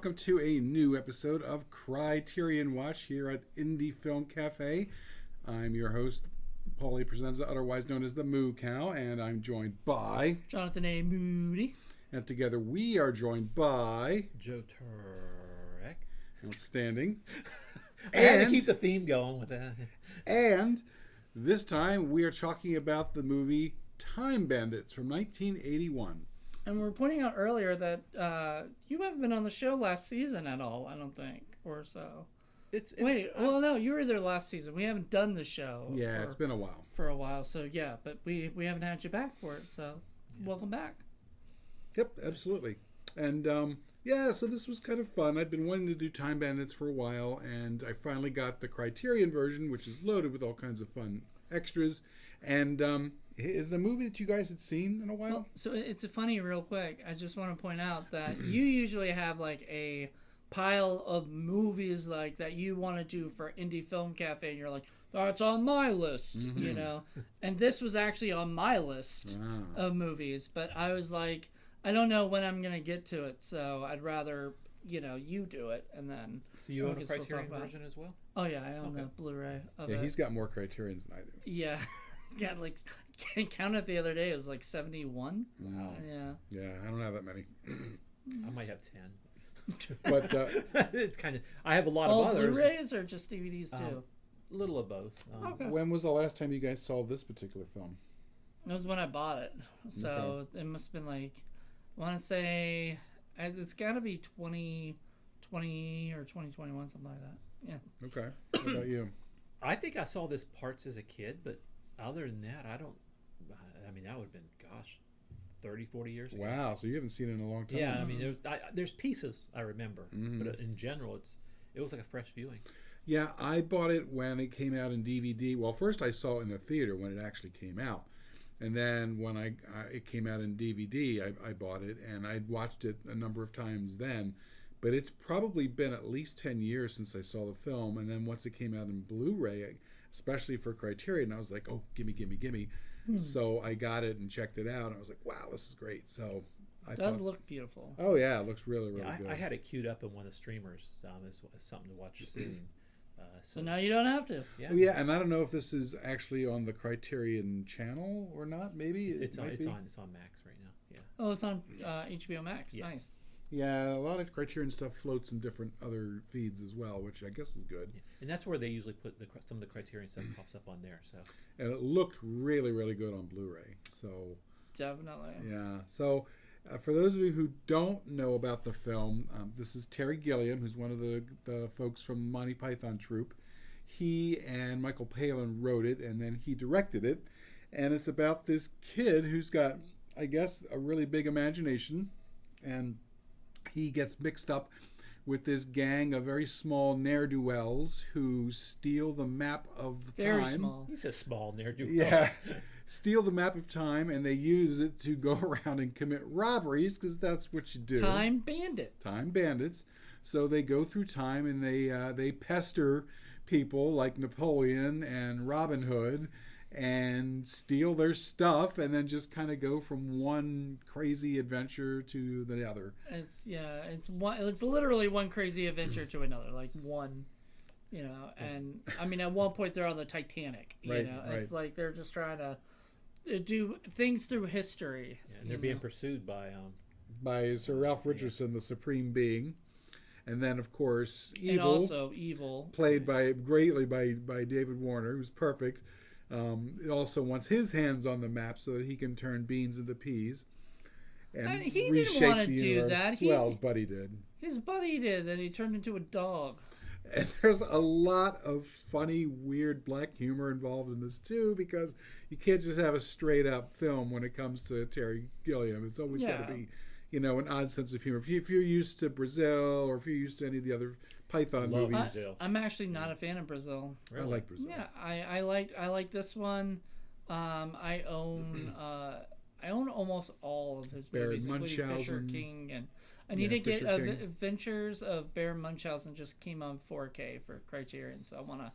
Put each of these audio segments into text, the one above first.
welcome to a new episode of Criterion Watch here at Indie Film Cafe. I'm your host, Paulie Presenza, otherwise known as the Moo Cow, and I'm joined by Jonathan A. Moody. And together we are joined by Joe Turek. Outstanding. I had to keep the theme going with that. And this time we are talking about the movie Time Bandits from 1981. And we were pointing out earlier that you haven't been on the show last season at all, I don't think, or so. No, you were there last season. We haven't done the show. Yeah, it's been a while. For a while, so yeah, but we haven't had you back for it, so welcome back. Yep, absolutely. And so this was kind of fun. I'd been wanting to do Time Bandits for a while, and I finally got the Criterion version, which is loaded with all kinds of fun extras. And is it a movie that you guys had seen in a while? Well, so it's funny, real quick. I just want to point out that you usually have like a pile of movies like that you want to do for Indie Film Cafe, and you're like, that's on my list, you know. And this was actually on my list of movies, but I was like, I don't know when I'm gonna get to it, so I'd rather you do it, and then. So you own a Criterion version as well? Oh yeah, I own the Blu-ray of it. He's got more Criterions than I do. Yeah. Yeah, like I counted the other day. It was like 71. Wow. Yeah, I don't have that many. I might have 10. But it's kind of. I have a lot all of others. Blu-rays or just DVDs too? A little of both. Okay. When was the last time you guys saw this particular film? It was when I bought it, so it must have been like, I want to say it's got to be 2020 or 2021, something like that. Yeah. Okay. What about you? I think I saw this parts as a kid, but other than that, I mean, that would have been, 30, 40 years ago. Wow, so you haven't seen it in a long time. Yeah, I mean, there's pieces I remember, but in general, it was like a fresh viewing. Yeah, I bought it when it came out in DVD. Well, first I saw it in the theater when it actually came out. And then when it came out in DVD, I bought it, and I'd watched it a number of times then. But it's probably been at least 10 years since I saw the film. And then once it came out in Blu-ray, especially for Criterion, I was like, oh, gimme. So I got it and checked it out, and I was like, wow, this is great. So it does look beautiful. Oh, yeah, it looks really, really good. I had it queued up in one of the streamers as something to watch soon. So now you don't have to. Yeah. Oh, yeah, and I don't know if this is actually on the Criterion channel or not. Maybe it's on Max right now. Yeah. Oh, it's on HBO Max. Yes. Nice. Yeah, a lot of Criterion stuff floats in different other feeds as well, which I guess is good. Yeah. And that's where they usually put some of the Criterion stuff pops up on there. So. And it looked really, really good on Blu-ray. So. Definitely. Yeah. So. For those of you who don't know about the film, this is Terry Gilliam, who's one of the folks from Monty Python troupe. He and Michael Palin wrote it, and then he directed it. And it's about this kid who's got, I guess, a really big imagination. And he gets mixed up with this gang of very small ne'er-do-wells who steal the map of time. Very small. He's a small ne'er-do-well. Yeah. Steal the map of time, and they use it to go around and commit robberies, because that's what you do. Time bandits. Time bandits. So they go through time, and they pester people like Napoleon and Robin Hood, and steal their stuff, and then just kind of go from one crazy adventure to the other. It's literally one crazy adventure to another, like one. And I mean, at one point they're on the Titanic. Right. It's like they're just trying to do things through history. Yeah, and they're being pursued by Sir Ralph Richardson, the Supreme Being, and then of course and also Evil, played greatly by David Warner, who's perfect. Also wants his hands on the map so that he can turn beans into peas and he reshape didn't want to the do universe. that. Well, his buddy did. His buddy did. Then he turned into a dog. And there's a lot of funny, weird black humor involved in this too, because you can't just have a straight up film when it comes to Terry Gilliam. It's always got to be, an odd sense of humor. If you're used to Brazil, or if you're used to any of the other Python movies. I'm actually not a fan of Brazil. Really? I like Brazil. Yeah, I like this one. I own almost all of his movies, including Fisher King, and I need to get Adventures of Bear Munchausen. Just came on 4K for Criterion, so I want to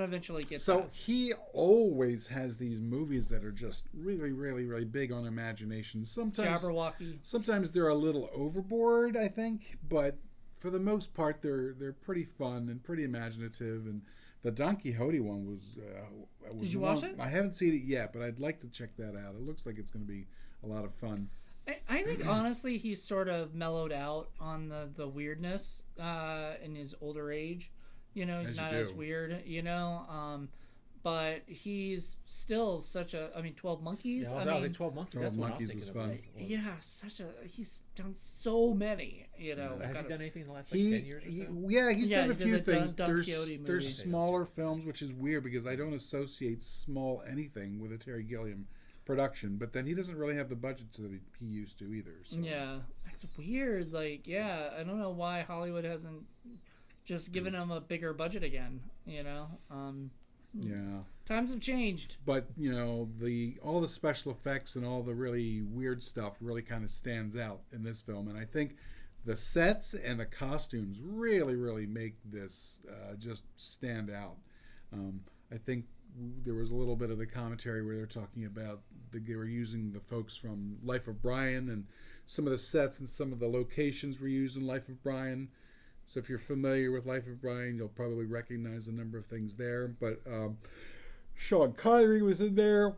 eventually get. So he always has these movies that are just really, really, really big on imagination. Sometimes Jabberwocky. Sometimes they're a little overboard, I think, but for the most part, they're pretty fun and pretty imaginative. And the Don Quixote one was. Did you watch it? I haven't seen it yet, but I'd like to check that out. It looks like it's going to be a lot of fun. I think honestly he's sort of mellowed out on the weirdness in his older age. You know, he's not as weird. You know, but he's still such a. I mean, 12 Monkeys. Yeah, I was like 12 Monkeys. 12 That's what Monkeys I was was thinking fun. of. Yeah, he's done so many. You know, Has he done anything in the last 10 years or so? He's done a few things. Don Quixote movie. There's smaller films, which is weird because I don't associate small anything with a Terry Gilliam production. But then he doesn't really have the budgets that he used to either. So. Yeah, it's weird. Like, yeah, I don't know why Hollywood hasn't just given him a bigger budget again. You know. Yeah. Times have changed. But, you know, all the special effects and all the really weird stuff really kind of stands out in this film. And I think the sets and the costumes really, really make this just stand out. I think there was a little bit of the commentary where they're talking about they were using the folks from Life of Brian, and some of the sets and some of the locations were used in Life of Brian. So if you're familiar with Life of Brian, you'll probably recognize a number of things there. But Sean Connery was in there.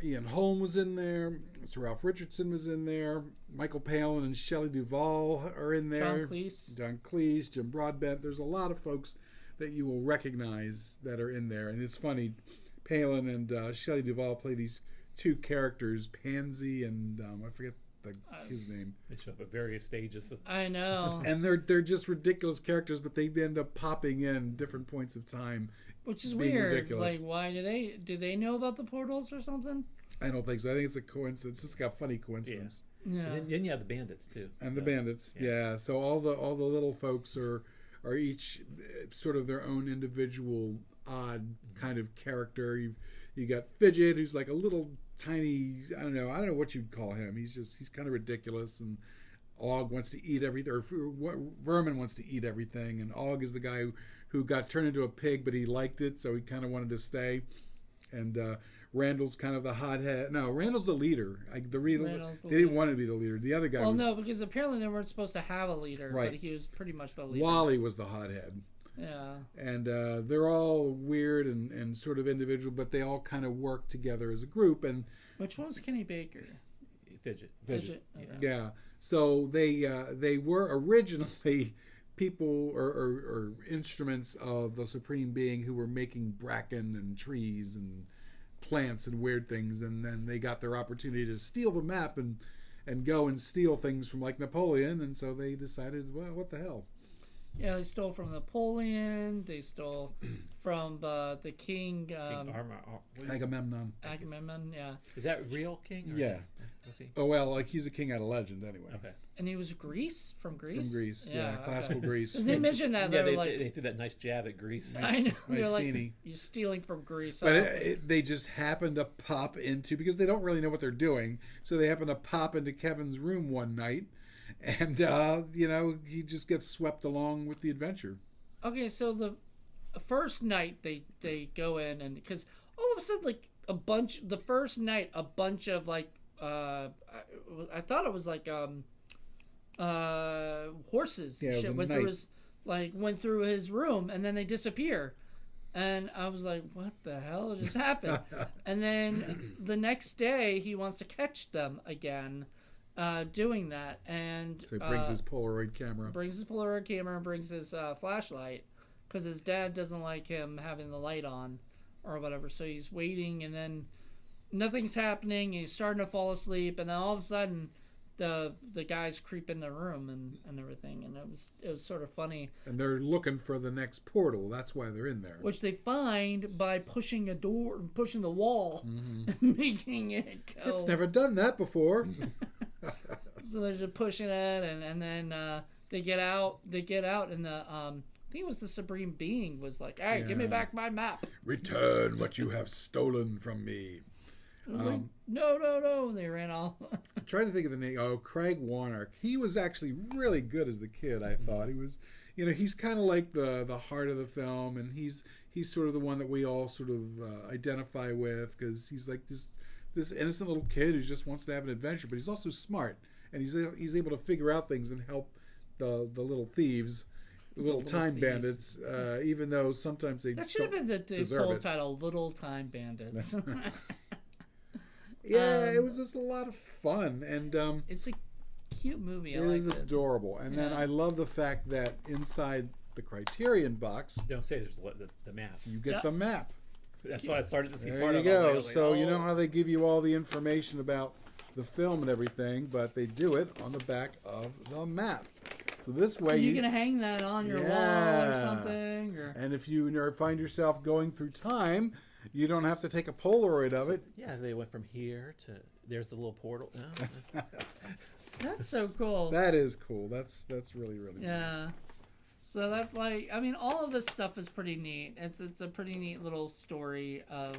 Ian Holm was in there. Sir Ralph Richardson was in there. Michael Palin and Shelley Duvall are in there. John Cleese, Jim Broadbent. There's a lot of folks that you will recognize that are in there. And it's funny, Palin and Shelley Duvall play these two characters, Pansy and I forget his name. They show up at various stages. I know. And they're just ridiculous characters, but they end up popping in different points of time. Which is weird. Ridiculous. Like, why do they know about the portals or something? I don't think so. I think it's a coincidence. It's got funny coincidence. Yeah. And then you have the Bandits too. And the Bandits, yeah. So all the little folks are each sort of their own individual odd kind of character. You got Fidget, who's like a little tiny. I don't know what you'd call him. He's kind of ridiculous. And Og wants to eat everything, or Vermin wants to eat everything. And Og is the guy who got turned into a pig, but he liked it, so he kind of wanted to stay. And Randall's kind of the hothead. No, Randall's the leader. They didn't want to be the leader. The other guy no, because apparently they weren't supposed to have a leader, right. But he was pretty much the leader. Wally was the hothead. Yeah. And they're all weird and sort of individual, but they all kind of work together as a group. And which one was Kenny Baker? Fidget. Okay. Yeah. So they were originally people or instruments of the Supreme Being who were making bracken and trees and plants and weird things, and then they got their opportunity to steal the map and go and steal things from like Napoleon, and so they decided, well, what the hell. Yeah, they stole from Napoleon. They stole from the king. Agamemnon. Agamemnon, yeah. Is that real king? Yeah. Okay. Oh, well, like he's a king out of legend anyway. Okay. And he was Greece? From Greece? From Greece, yeah. Classical Greece. Because they mentioned that. Yeah, they threw that nice jab at Greece. I know. They're like, Mycenae. you're stealing from Greece. But they just happen to pop into, because they don't really know what they're doing, so they happen to pop into Kevin's room one night, and, he just gets swept along with the adventure. Okay, so the first night they go in, and because all of a sudden, like, the first night, a bunch of, like, I thought it was like horses. Yeah, shit went through his room, and then they disappear. And I was like, what the hell just happened? And then the next day he wants to catch them again doing that. And so he brings his Polaroid camera. And brings his flashlight, because his dad doesn't like him having the light on or whatever. So he's waiting, and then nothing's happening, and he's starting to fall asleep, and then all of a sudden the guys creep in the room and everything, and it was sort of funny. And they're looking for the next portal. That's why they're in there. Which they find by pushing the wall, and making it go. It's never done that before. So they're just pushing it, and then they get out, and the I think it was the Supreme Being was like, hey, give me back my map. Return what you have stolen from me. Like, no. And they ran off. I'm trying to think of the name. Oh, Craig Warnock. He was actually really good as the kid, I thought. He was, he's kind of like the heart of the film, and he's sort of the one that we all sort of identify with, because he's like this innocent little kid who just wants to have an adventure, but he's also smart, and he's able to figure out things and help the little thieves, the little time thieves. bandits, even though sometimes they That should have don't been the deserve full it. title, Little Time Bandits. Yeah, it was just a lot of fun, and It's a cute movie. I it is liked it. adorable. And then Yeah. I love the fact that inside the Criterion box, Don't say there's the map. you get Yeah. the map. That's why I started to see There part you of it. I go. was like, So you know oh. how they give you all the information about the film and everything, but they do it on the back of the map. So this way, You can hang that on your wall or Yeah. something, or and if you find yourself going through time, you don't have to take a Polaroid of it. Yeah, they went from here to there's the little portal. Oh, that's so cool. That is cool. That's really nice. Yeah. So that's like, I mean, all of this stuff is pretty neat. It's a pretty neat little story of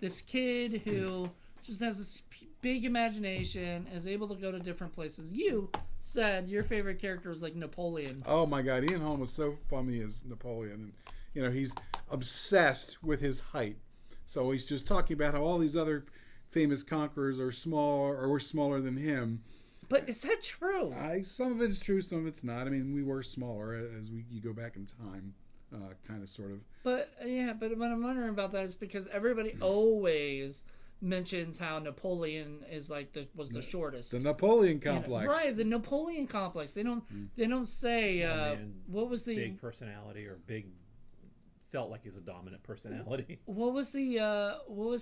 this kid who just has this big imagination, is able to go to different places. You said your favorite character was like Napoleon. Oh my God, Ian Holm was so funny as Napoleon, and he's obsessed with his height. So he's just talking about how all these other famous conquerors are small or were smaller than him. But is that true? Some of it's true, some of it's not. I mean, we were smaller as you go back in time, kind of, sort of. But yeah, but what I'm wondering about that is because everybody always mentions how Napoleon is like was the shortest. The Napoleon You know, complex. right? The Napoleon complex. They don't say Small man, what was the big personality or big felt like he's a dominant personality. what was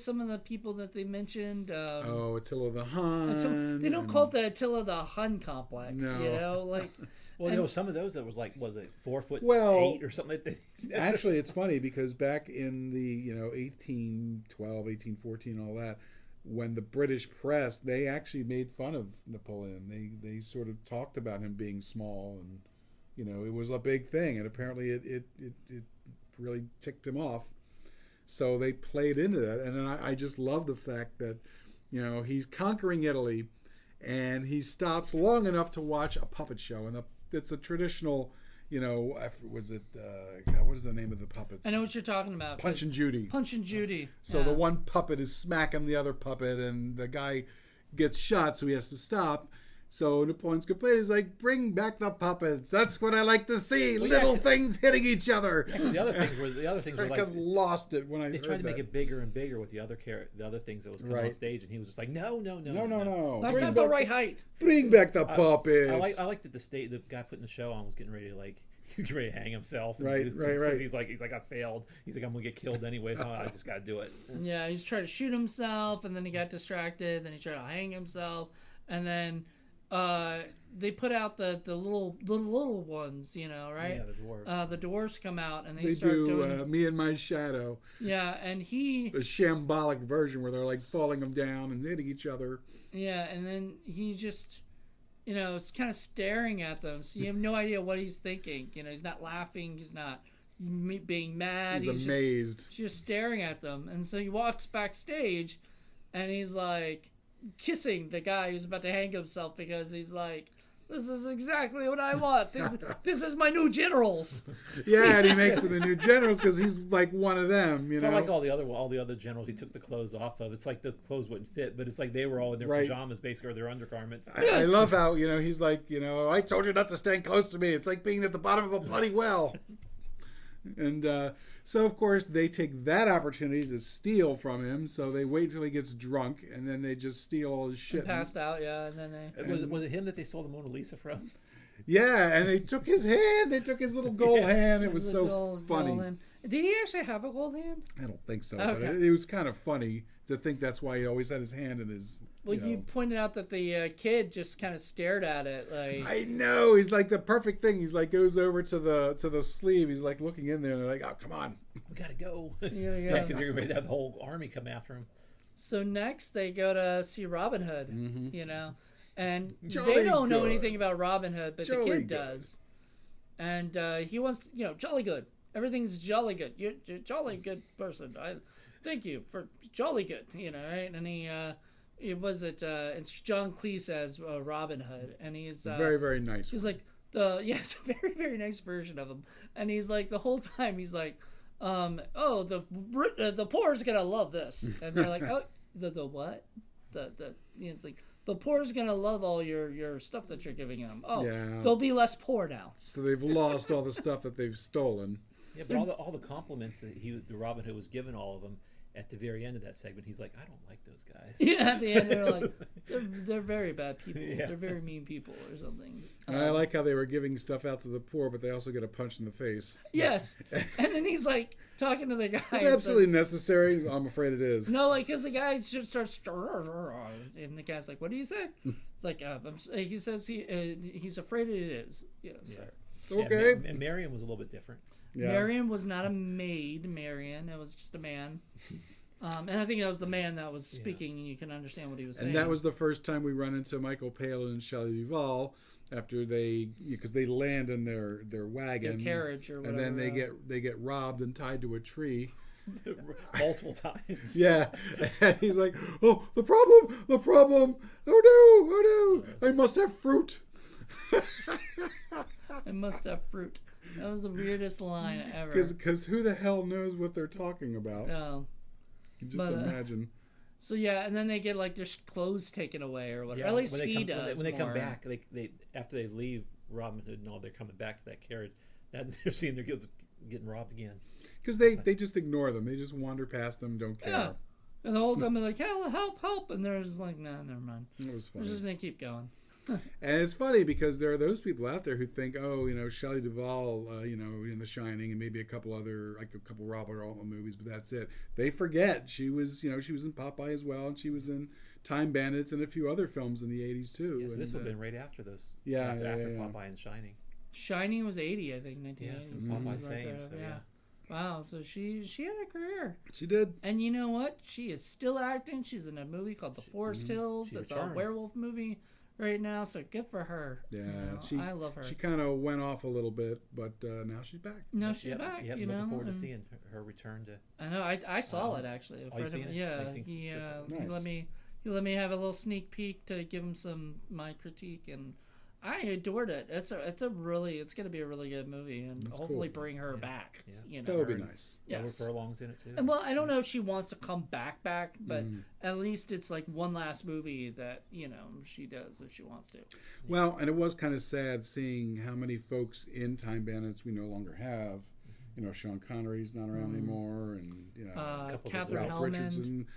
some of the people that they mentioned? Oh, Attila the Hun. They don't call it the Attila the Hun complex. No. You know, like Well, And- there was some of those that was like, was it 4'8" Well, or something like that? Actually, it's funny because back in the 1812, 1814, all that, when the British press, they actually made fun of Napoleon. They sort of talked about him being small, and it was a big thing. And apparently, it really ticked him off. So they played into that, and then I just love the fact that he's conquering Italy, and he stops long enough to watch a puppet show, and it's a traditional. Was it? God, what is the name of the puppets? I know what you're talking about. Punch and Judy. Punch and Judy. So yeah. the one puppet is smacking the other puppet, and the guy gets shot, so he has to stop. So Napoleon's complaining. He's like, "Bring back the puppets. That's what I like to see. Well, Little yeah. things hitting each other." The other things were I like lost it when I they heard tried to that. make it bigger and bigger with the other things that was coming Right. on stage, and he was just like, no. No. That's Bring not the back right height. Bring back the puppets. I liked that the guy putting the show on was getting ready to hang himself. And Right, do things, right. 'cause he's like, I failed. He's like, I'm gonna get killed anyway, so I just gotta do it. Yeah, he's trying to shoot himself, and then he got distracted. Then he tried to hang himself, and then they put out the little ones, right? Yeah, the dwarves. The dwarves come out, and they They start do doing. Me and My Shadow, Yeah, and he. the shambolic version where they're like falling them down and hitting each other. Yeah, and then he just. Is kind of staring at them, so you have no idea what he's thinking. He's not laughing, he's not being mad. He's amazed. Just staring at them, and so he walks backstage, and he's like kissing the guy who's about to hang himself because he's like, "This is exactly what I want. This is my new generals." Yeah, and he makes them the new generals because he's like one of them. So I like all the other generals. He took the clothes off of. It's like the clothes wouldn't fit, but it's like they were all in their Right. pajamas, basically, or their undergarments. I love how he's like, I told you not to stand close to me. It's like being at the bottom of a bloody well. And so of course they take that opportunity to steal from him. So they wait till he gets drunk, and then they just steal all his shit. Passed out, yeah, and then they. Was it him that they stole the Mona Lisa from? Yeah, and they took his hand. They took his little gold hand. It was the so gold funny. hand. Did he actually have a gold hand? I don't think so, Okay. but it was kind of funny to think that's why he always had his hand in his. Well, you pointed out that the kid just kind of stared at it, like. I know, he's like the perfect thing. He's like goes over to the sleeve. He's like looking in there, and they're like, "Oh, come on." We gotta go. Yeah. Because you're going to have the whole army come after him. So next they go to see Robin Hood, and Jolly they don't know good. anything about Robin Hood, but the Jolly kid good. does. And he wants, jolly good. Everything's jolly good. You're a jolly good person. I thank you for jolly good, right? And it's John Cleese as Robin Hood, and he's Very, very nice. he's like it's a very, very nice version of him, and he's like the whole time he's like, the poor's gonna love this, and they're like, oh, the what? It's like the the poor's gonna love all your stuff that you're giving them. Oh, Yeah. they'll be less poor now. So they've lost all the stuff that they've stolen. Yeah, but all the compliments that the Robin Hood was giving all of them at the very end of that segment, he's like, I don't like those guys. Yeah, at the end they're like, they're very bad people. Yeah. They're very mean people or something. And I like how they were giving stuff out to the poor, but they also get a punch in the face. Yes, and then he's like talking to the guy. Is it absolutely necessary? I'm afraid it is. No, like, because the guy just starts, and the guy's like, "What do you say?" It's like, he says he's afraid it is. You know, so. Okay. And Marion was a little bit different. Yeah. Marion was not a maid. Marion, it was just a man. And I think that was the man that was speaking, and you can understand what he was saying. And that was the first time we run into Michael Palin and Shelley Duvall after because they land in their wagon, their carriage or whatever. and then they get robbed and tied to a tree. Multiple times. Yeah, and he's like, "Oh, the problem! Oh no! I must have fruit." I must have fruit. That was the weirdest line ever. Because who the hell knows what they're talking about? Oh. You just imagine. So yeah, and then they get like their clothes taken away or whatever. At least he does. When they come more. back, they after they leave Robin Hood and all, they're coming back to that carriage. That they're seeing they're getting robbed again. Because they just ignore them. They just wander past them, don't care. Yeah. And the whole time they're like, help, and they're just like, nah, never mind. It was funny. We're just gonna keep going. And it's funny because there are those people out there who think, oh, Shelley Duvall, in The Shining and maybe a couple Robert Altman movies, but that's it. They forget she was in Popeye as well, and she was in Time Bandits and a few other films in the 80s too. Yeah, so and, this would have been right after those. Yeah, after yeah. Popeye and Shining. Shining was 80, I think, 1980s. Yeah, Popeye Right same. there, So yeah. yeah. Wow, so she had a career. She did. And you know what? She is still acting. She's in a movie called The Forest Hills. She That's returned. a werewolf movie right now, so good for her. Yeah, I love her. She kind of went off a little bit, but now she's back. No, she's back. Yep, you know, looking forward to and- seeing her return to. I know. I saw it actually. A Oh, you friend of seen mine- it? Yeah, Oh, you seen- he Nice. let me have a little sneak peek to give him my critique, and I adored it. It's going to be a really good movie, and That's hopefully cool. bring her back. Yeah. You know, That would be her- nice. Yes. Furlong's in it too. And well, I don't know if she wants to come back, but at least it's like one last movie that she does if she wants to. Well, and it was kind of sad seeing how many folks in Time Bandits we no longer have. Sean Connery's not around anymore, and couple of Catherine Ralph Hellman. Richardson,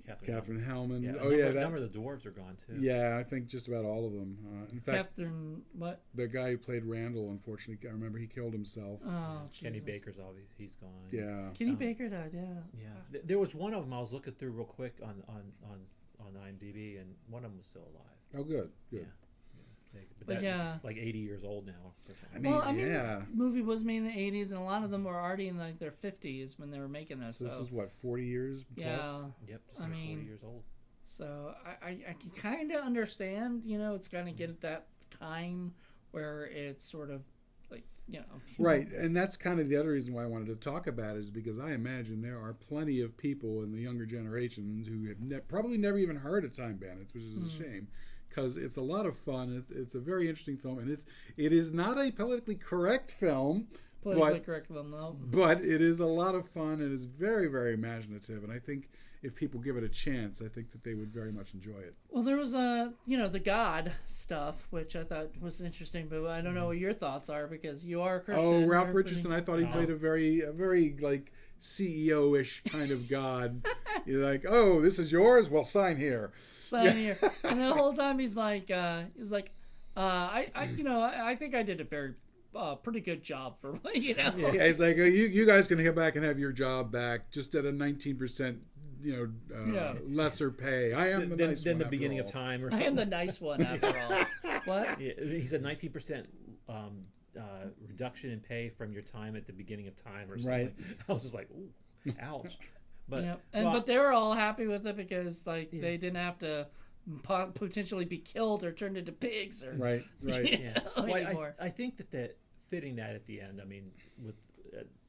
Yeah, Catherine Hellman. Yeah, Oh a number of the dwarves are gone too. Yeah, I think just about all of them. In fact, Catherine, what? the guy who played Randall, unfortunately, I remember he killed himself. Oh, Kenny Jesus. Baker's obvious. He's gone. Yeah. Kenny Baker died. Yeah. Yeah. There was one of them I was looking through real quick on IMDb, and one of them was still alive. Oh, good. Yeah. But yeah. Like 80 years old now. or I something. mean, this movie was made in the 80s, and a lot of them were already in like their 50s when they were making this. So this is what, 40 years plus? Yeah. Yep. Just I under mean, 40 years old. So I can kind of understand, it's going to get at that time where it's sort of like, Right, and that's kind of the other reason why I wanted to talk about it, is because I imagine there are plenty of people in the younger generations who have probably never even heard of Time Bandits, which is a shame, because it's a lot of fun. It's a very interesting film, and it is not a politically correct film, politically correct film, though. but it is a lot of fun, and it's very, very imaginative, and I think if people give it a chance, I think that they would very much enjoy it. Well, there was the God stuff, which I thought was interesting, but I don't know what your thoughts are because you are a Christian. Oh, Ralph you're Richardson! I thought he played a very like CEO-ish kind of God. You're like, oh, this is yours? Well, sign here. Sign here, and the whole time he's like, I think I did a very pretty good job for Yeah, he's like, you guys can come back and have your job back just at a 19%. Lesser pay. I am the nice one. Then the beginning of time, or I something. am the nice one after all. What? Yeah, he said 19% reduction in pay from your time at the beginning of time, or something. Right. I was just like, ooh, ouch. But but they were all happy with it because they didn't have to potentially be killed or turned into pigs or right. yeah. anymore. I think that fitting that at the end. I mean, with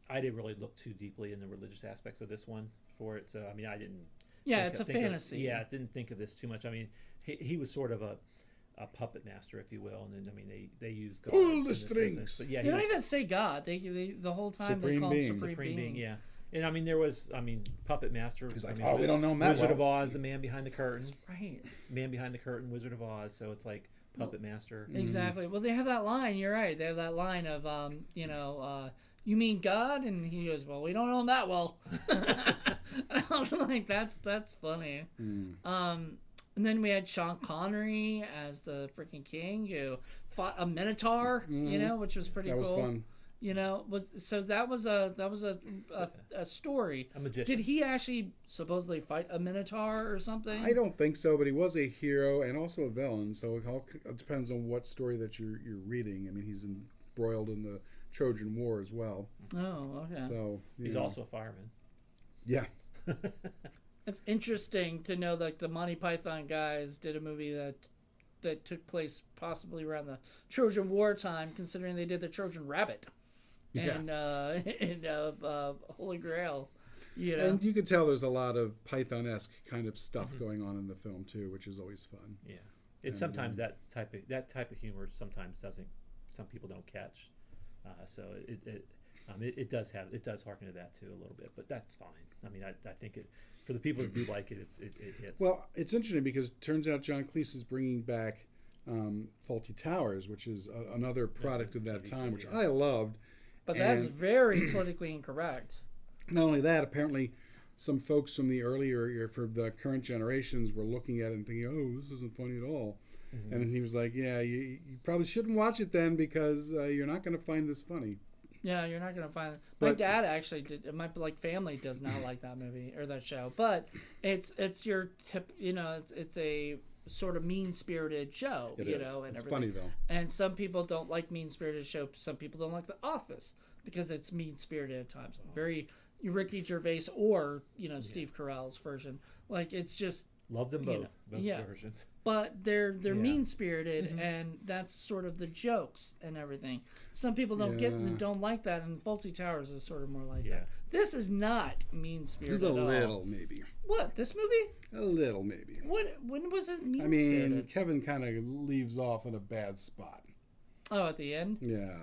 I didn't really look too deeply in the religious aspects of this one for it, so I mean, I didn't. Yeah, it's a fantasy. I didn't think of this too much. I mean, he was sort of a puppet master, if you will, and then I mean they used God Pull in the this strings. instance, but yeah, You don't even say God. They the whole time Supreme they call being. him Supreme Being, yeah. And I mean, there was, Puppet Master. He's like, I mean, we don't know him that Wizard of well. Oz, the man behind the curtain. Right. Man behind the curtain, Wizard of Oz. So it's like Puppet Master. Exactly. Well, they have that line. You're right. They have that line of, you mean God? And he goes, well, we don't know him that well. I was like, that's funny. And then we had Sean Connery as the freaking king who fought a minotaur, which was pretty cool. That was fun. That was a story. A magician. Did he actually supposedly fight a minotaur or something? I don't think so, but he was a hero and also a villain. So it depends on what story that you're reading. I mean, he's embroiled in the Trojan War as well. Oh, okay. So He's also a fireman. Yeah. It's interesting to know that the Monty Python guys did a movie that took place possibly around the Trojan War time, considering they did the Trojan Rabbit and Holy Grail. And you can tell there's a lot of Python-esque kind of stuff going on in the film too, which is always fun. Yeah, and sometimes that type of humor sometimes doesn't. Some people don't catch, so it does harken to that too a little bit, but that's fine. I mean, I think it for the people that do like it, it hits. Well, it's interesting because it turns out John Cleese is bringing back Fawlty Towers, which is another product of that time, which I loved. But that's very politically incorrect. Not only that, apparently some folks from the earlier, for the current generations, were looking at it and thinking, oh, this isn't funny at all. And he was like, yeah, you probably shouldn't watch it then because you're not going to find this funny. Yeah, you're not going to find it. My dad actually did. My family does not like that movie or that show. But it's your tip, it's a sort of mean-spirited show, and it's everything. Funny though. And some people don't like mean-spirited show. Some people don't like The Office because it's mean-spirited at times. Very Ricky Gervais or Steve Carell's version. Like it's just loved them both. Both versions. But they're mean-spirited, and that's sort of the jokes and everything. Some people don't like that, and Fawlty Towers is sort of more like that. This is not mean-spirited It's a at all. little, maybe. What, this movie? A little, maybe. When was it mean-spirited? I mean, Kevin kind of leaves off in a bad spot. Oh, at the end? Yeah.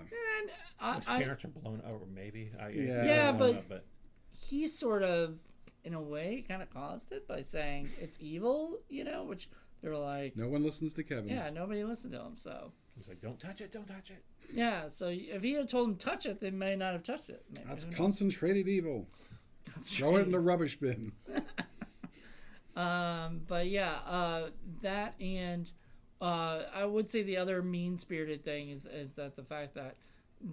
And his parents are blown over, maybe. But he sort of, in a way, kind of caused it by saying it's evil, which they were like... No one listens to Kevin. Yeah, nobody listened to him, so... He's like, don't touch it, don't touch it. Yeah, so if he had told him touch it, they may not have touched it. Maybe. That's concentrated evil. Throw it in the rubbish bin. But yeah, that and I would say the other mean-spirited thing is that the fact that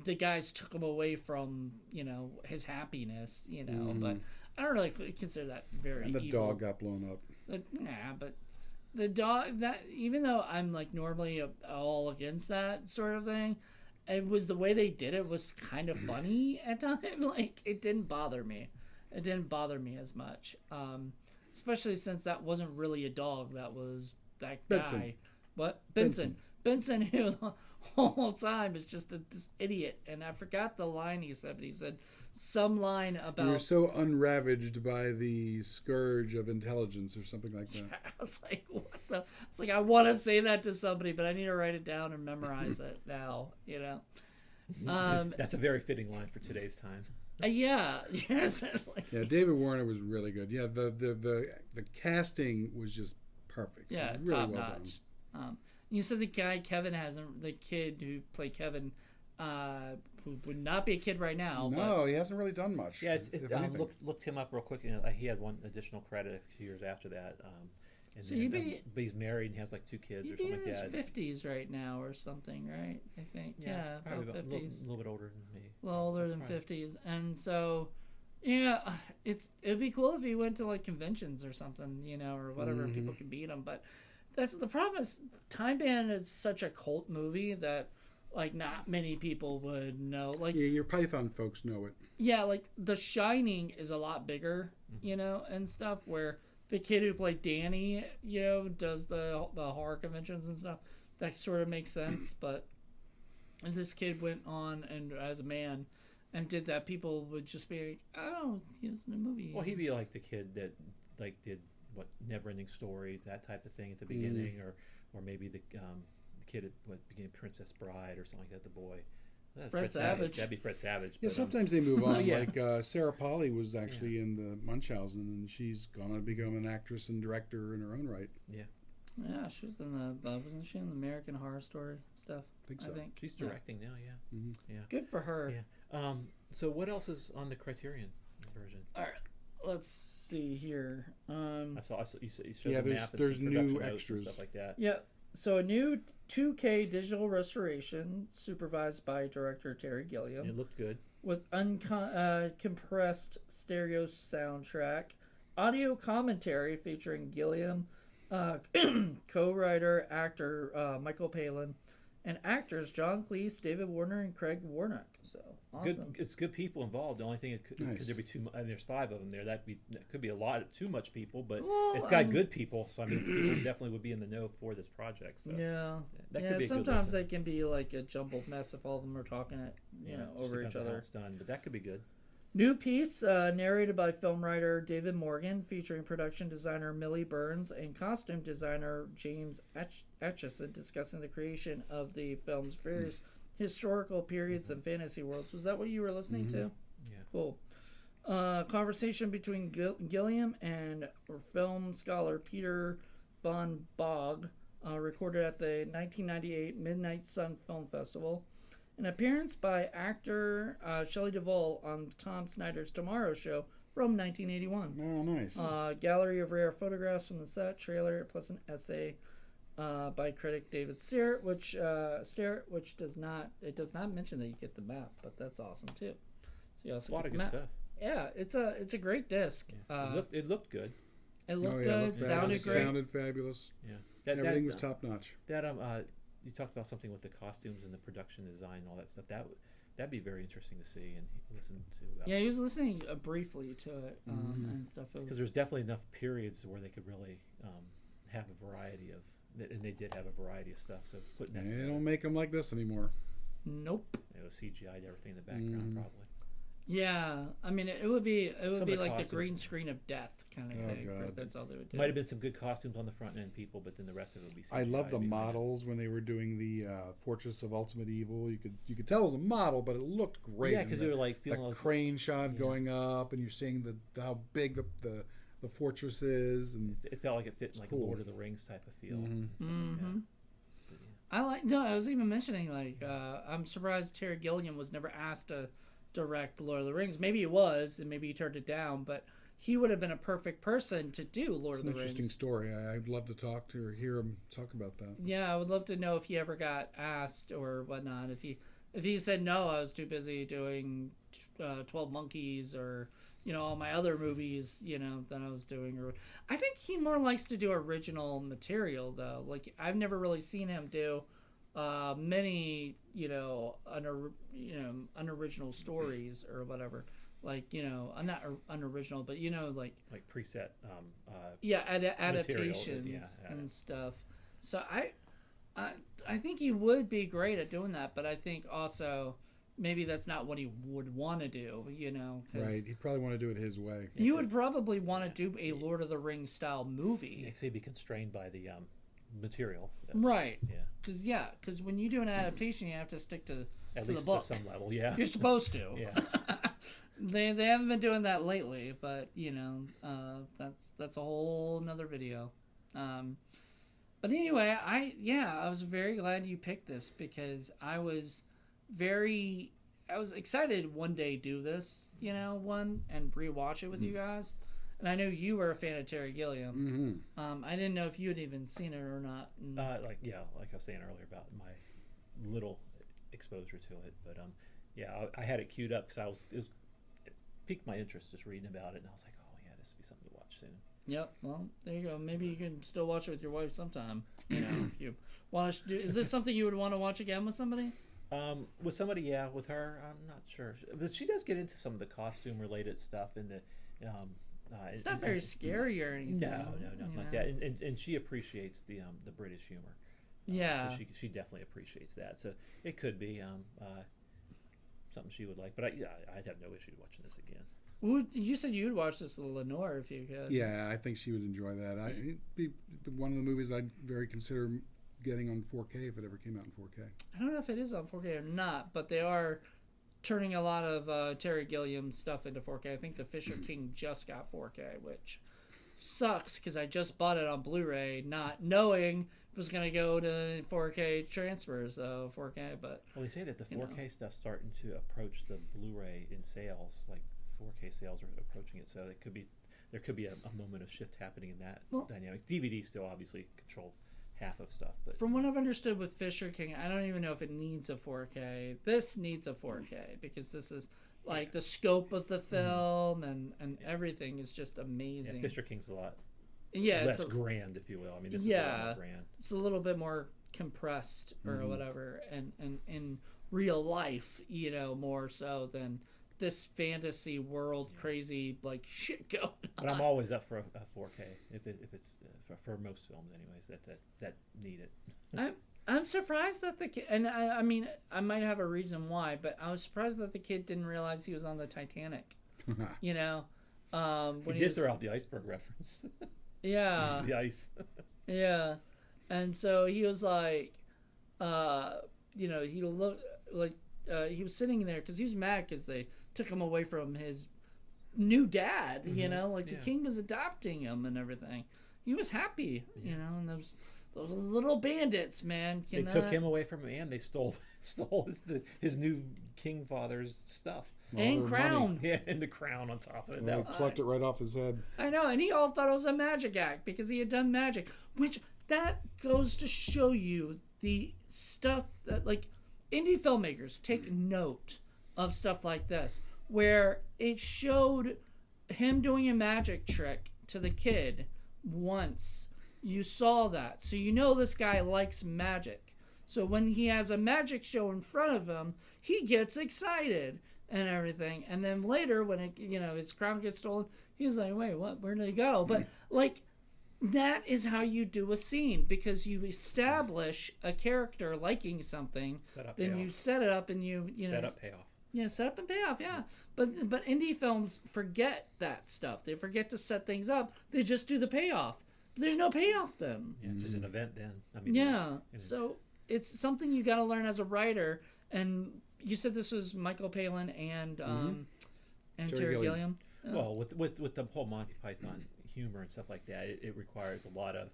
the guys took him away from, his happiness, but I don't really consider that very And the evil. dog got blown up. But the dog, that even though I'm like normally all against that sort of thing, it was the way they did it was kind of funny at times. Like it didn't bother me. It didn't bother me as much, especially since that wasn't really a dog. That was that guy. Benson. What? Benson, who the whole time is just this idiot. And I forgot the line he said. But he said some line about... You're so unravaged by the scourge of intelligence or something like that. I was like, what the... It's like, I want to say that to somebody, but I need to write it down and memorize it now, That's a very fitting line for today's time. Yeah. Yes. Yeah, David Warner was really good. Yeah, the casting was just perfect. So yeah, really top well notch. You said the kid who played Kevin, who would not be a kid right now. No, he hasn't really done much. Yeah, looked him up real quick. He had one additional credit a few years after that. But he's married and has like 2 kids or something like that. He'd be in his 50s right now or something, right? I think. Yeah, probably about 50s. A little bit older than me. A little older than 50s. And so, yeah, it'd be cool if he went to like conventions or something, or whatever. People can beat him. But that's the problem is Time Bandit is such a cult movie that like not many people would know. Like your Python folks know it. Yeah, like The Shining is a lot bigger, and stuff where the kid who played Danny, does the horror conventions and stuff. That sort of makes sense, but if this kid went on and as a man and did that, people would just be like, "Oh, he was in a movie." Well, he'd be like the kid that like did what Neverending Story, that type of thing at the beginning, or maybe the kid at beginning Princess Bride or something like that. The boy, That's Fred Savage. That'd be Fred Savage. Yeah, but, sometimes they move on. Yeah. Like Sarah Polley was actually in the Munchausen, and she's gone on to become an actress and director in her own right. Yeah, she was in the wasn't she in the American Horror Story stuff? I think so. she's directing now. Yeah. Mm-hmm. Yeah. Good for her. Yeah. So what else is on the Criterion version? All right, let's see here. I saw you showed Yeah, the map and there's some new production notes and extras. stuff like that. Yeah, so a new 2K digital restoration supervised by director Terry Gilliam It looked good. with compressed stereo soundtrack, audio commentary featuring Gilliam, co-writer actor Michael Palin, and actors John Cleese, David Warner, and Craig Warnock. So awesome. Good. It's good people involved. The only thing could there be too? And there's 5 of them there. That could be a lot. Too much people, but it's got good people. So I mean, people definitely would be in the know for this project. So Yeah. that could be a sometimes good they can be like a jumbled mess if all of them are talking it, over each other. It's done, but that could be good. New piece narrated by film writer David Morgan, featuring production designer Millie Burns and costume designer James Etchison, discussing the creation of the film's various historical periods and fantasy worlds. Was that what you were listening to? Yeah. Cool. Conversation between Gilliam and film scholar Peter von Bog, recorded at the 1998 Midnight Sun Film Festival. An appearance by actor Shelley Duvall on Tom Snyder's Tomorrow Show from 1981. Oh, nice. Gallery of rare photographs from the set, trailer, plus an essay by critic David Sterrett, which does not mention that you get the map, but that's awesome too. So you also A lot get of the good map. stuff. Yeah, it's a great disc. Yeah. It looked good. It looked It good, looked sounded fabulous. great. Sounded fabulous. Yeah. Everything was top notch. You talked about something with the costumes and the production design and all that stuff. That'd be very interesting to see and listen to. Yeah, he was listening briefly to it and stuff. Because there's definitely enough periods where they could really have a variety of, and they did have a variety of stuff. So putting that They together, don't make them like this anymore. Nope. it was CGI'd everything in the background probably. Yeah, I mean it would be Some of the like the costumes. green screen of death kind of thing. God. That's all they would do. Might have been some good costumes on the front end people, but then the rest of it would be CGI. I love the behind it. models when they were doing the Fortress of Ultimate Evil. You could tell it was a model, but it looked great. Yeah, And because the- they were like feeling the like, crane shot going up, and you're seeing how big the fortress is, and it felt like it fit in like a cool. Lord of the Rings type of feel. Mhm. Something like that. But, yeah. I was even mentioning I'm surprised Terry Gilliam was never asked to direct Lord of the Rings. Maybe he was, and maybe he turned it down, but he would have been a perfect person to do Lord it's of an the interesting Rings. story. I'd love to talk to or hear him talk about that. Yeah, I would love to know if he ever got asked or whatnot. If he said no, I was too busy doing 12 Monkeys or all my other movies that I was doing. Or I think he more likes to do original material though. Like I've never really seen him do many unoriginal stories or whatever. Like I'm not unoriginal, but like preset. adaptations and stuff. So I think he would be great at doing that, but I think also maybe that's not what he would want to do, 'cause Right, he'd probably want to do it his way. you would probably want to do a Lord of the Rings style movie. Yeah, 'cause he'd be constrained by the material. Right. Yeah. Because when you do an adaptation, you have to stick to At the least book. to some level, yeah. You're supposed to. Yeah. They haven't been doing that lately, but that's a whole nother video. But anyway, I was very glad you picked this because I was excited one day do this, and rewatch it with you guys. And I know you were a fan of Terry Gilliam. Mm-hmm. I didn't know if you had even seen it or not. And Like I was saying earlier about my little exposure to it, but I had it queued up because it piqued my interest just reading about it, and I was like, oh yeah, this would be something to watch soon. Yep. Well, there you go. Maybe you can still watch it with your wife sometime. If you want to do. Is this something you would want to watch again with somebody? With somebody, yeah. With her, I'm not sure, but she does get into some of the costume related stuff and the. It's not very scary or anything. No, nothing like that. And she appreciates the British humor. Yeah. So she definitely appreciates that. So it could be something she would like. But I'd have no issue watching this again. You said you'd watch this with Lenore if you could. Yeah, I think she would enjoy that. It'd be one of the movies I'd very consider getting on 4K if it ever came out in 4K. I don't know if it is on 4K or not, but they are turning a lot of Terry Gilliam stuff into 4K. I think the Fisher King just got 4K, which sucks because I just bought it on Blu-ray, not knowing it was going to go to 4K transfers, 4K. But well, they say that the 4K stuff's starting to approach the Blu-ray in sales. Like 4K sales are approaching it, so there could be a moment of shift happening in that dynamic. DVD still obviously control half of stuff, but from what I've understood with Fisher King, I don't even know if it needs a 4K. This needs a 4K because this is like the scope of the film and everything is just amazing. Yeah, Fisher King's a lot less grand, if you will. I mean, this is a lot more grand. It's a little bit more compressed or whatever, and in real life, more so than this fantasy world crazy like shit going on. But I'm always up for a 4K if it's for most films, anyways. That need it. I'm surprised that the kid, and I mean, I might have a reason why, but I was surprised that the kid didn't realize he was on the Titanic. When he did throw out the iceberg reference. Yeah. The ice. Yeah, and so he was like, he looked like he was sitting there because he was mad because they took him away from his new dad. The king was adopting him and everything. He was happy, and those little bandits, man. They took him away from him, and they stole his new king father's stuff. And crown. Yeah, and the crown on top of it. They plucked it right off his head. I know, and he all thought it was a magic act because he had done magic, which that goes to show you the stuff that, like, indie filmmakers take note of stuff like this, where it showed him doing a magic trick to the kid once. You saw that, so this guy likes magic. So when he has a magic show in front of him, he gets excited and everything. And then later, when his crown gets stolen, he's like, "Wait, what? Where did he go?" But like, that is how you do a scene, because you establish a character liking something, then payoff. You set it up and you set up payoff. Yeah, set up and payoff. Yeah, but indie films forget that stuff. They forget to set things up. They just do the payoff. There's no payoff then. Yeah, just an event then. I mean, yeah. So it's something you got to learn as a writer. And you said this was Michael Palin and Terry Gilliam. Well, with the whole Monty Python humor and stuff like that, it requires a lot of,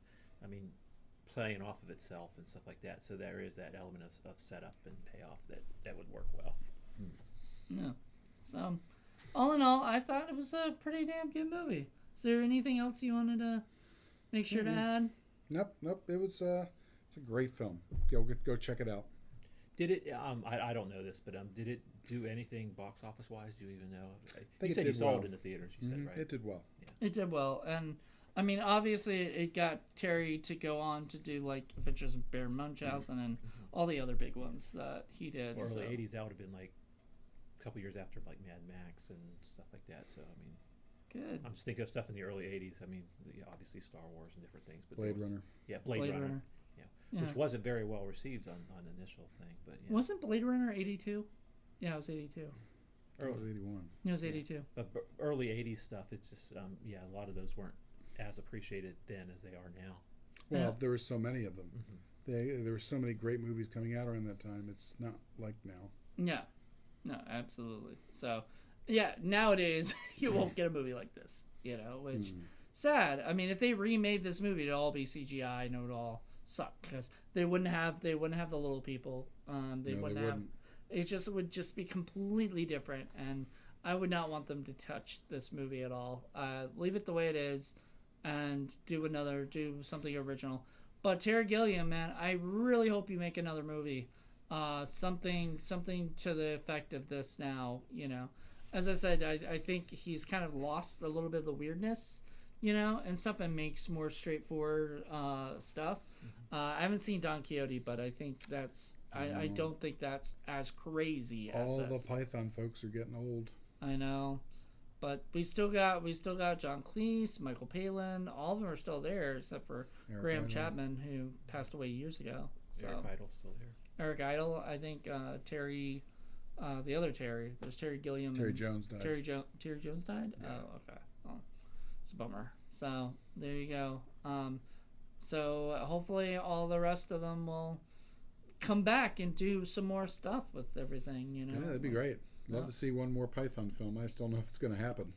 playing off of itself and stuff like that. So there is that element of setup and payoff that would work well. Yeah. So, all in all, I thought it was a pretty damn good movie. Is there anything else you wanted to make sure to add? Nope. It was it's a great film. Go check it out. Did it? I don't know this, but did it do anything box office wise? Do you even know? You said you saw it in the theaters. You said, right? It did well. Yeah. It did well, and I mean, obviously, it got Terry to go on to do like Adventures in Bear Munchausen and all the other big ones that he did. Early '80s, that would have been like a couple years after like Mad Max and stuff like that. So I mean, good. I'm just thinking of stuff in the early '80s. I mean, obviously Star Wars and different things, but Blade Runner. Yeah, Blade Runner. Yeah, which wasn't very well received on initial thing, but yeah. Wasn't Blade Runner 82? Yeah, it was 82. It was 81. It was 82. But early '80s stuff, it's just a lot of those weren't as appreciated then as they are now. Well, there were so many of them. There were so many great movies coming out around that time. It's not like now. Yeah, no, absolutely. So, yeah, nowadays you won't get a movie like this, which sad. I mean, if they remade this movie, it'd all be CGI and it would all suck because they wouldn't have the little people. They wouldn't. It would just be completely different, and I would not want them to touch this movie at all. Leave it the way it is, and do something original. But Terry Gilliam, man, I really hope you make another movie. Something to the effect of this now. As I said, I think he's kind of lost a little bit of the weirdness, and stuff, and makes more straightforward stuff. I haven't seen Don Quixote, but I think I don't think that's as crazy as all this. the Python folks are getting old. I know, but we still got John Cleese, Michael Palin, all of them are still there except for Graham Chapman, who passed away years ago. So. Eric Idle's still there. Eric Idle, I think Terry, the other Terry. There's Terry Gilliam. Terry Jones died. Terry Jones died. Yeah. Oh, okay. Well, it's a bummer. So there you go. So hopefully all the rest of them will come back and do some more stuff with everything, you know. Yeah, that'd be great. Love Yeah. to see one more Python film. I still don't know if it's going to happen.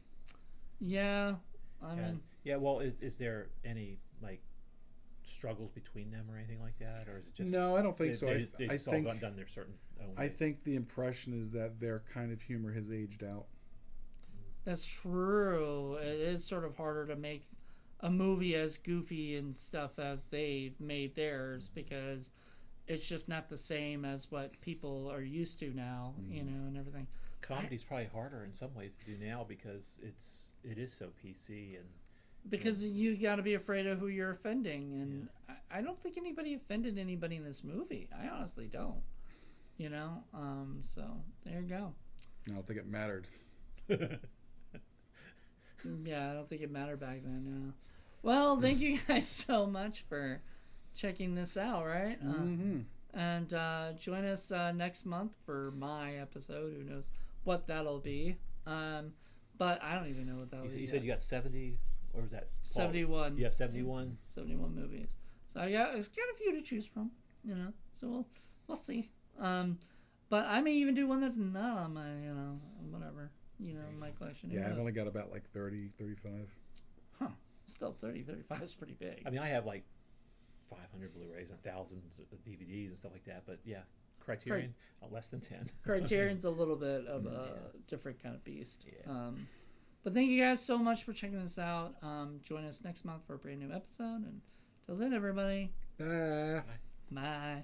Yeah, I mean, Yeah, well, is there any like struggles between them or anything like that, or is it just No, I don't think so. They I just all think done their certain own I way? think the impression is that their kind of humor has aged out. that's true. It is sort of harder to make a movie as goofy and stuff as they've made theirs because it's just not the same as what people are used to now, you know, and everything. Comedy's probably harder in some ways to do now because it is so PC and Because you got to be afraid of who you're offending, and I don't think anybody offended anybody in this movie. I honestly don't. You know, so there you go. I don't think it mattered. Yeah, I don't think it mattered back then. Yeah. Well, thank you guys so much for checking this out. Right. And join us next month for my episode. Who knows what that'll be? But I don't even know what that'll be. you said you got 70, or was that 71. Yeah, 71. 71 movies. So I got a few to choose from, you know. So we'll see. But I may even do one that's not on my, you know, whatever, you know, my collection. Who Yeah, I've knows? only got about like 30, 35. Still 30, 35 is pretty big. I mean, I have like 500 Blu-rays and thousands of DVDs and stuff like that, but yeah, Criterion less than 10. Criterion's a little bit of a different kind of beast. Yeah. But thank you guys so much for checking this out. Join us next month for a brand new episode. And till then, everybody, Ah. bye.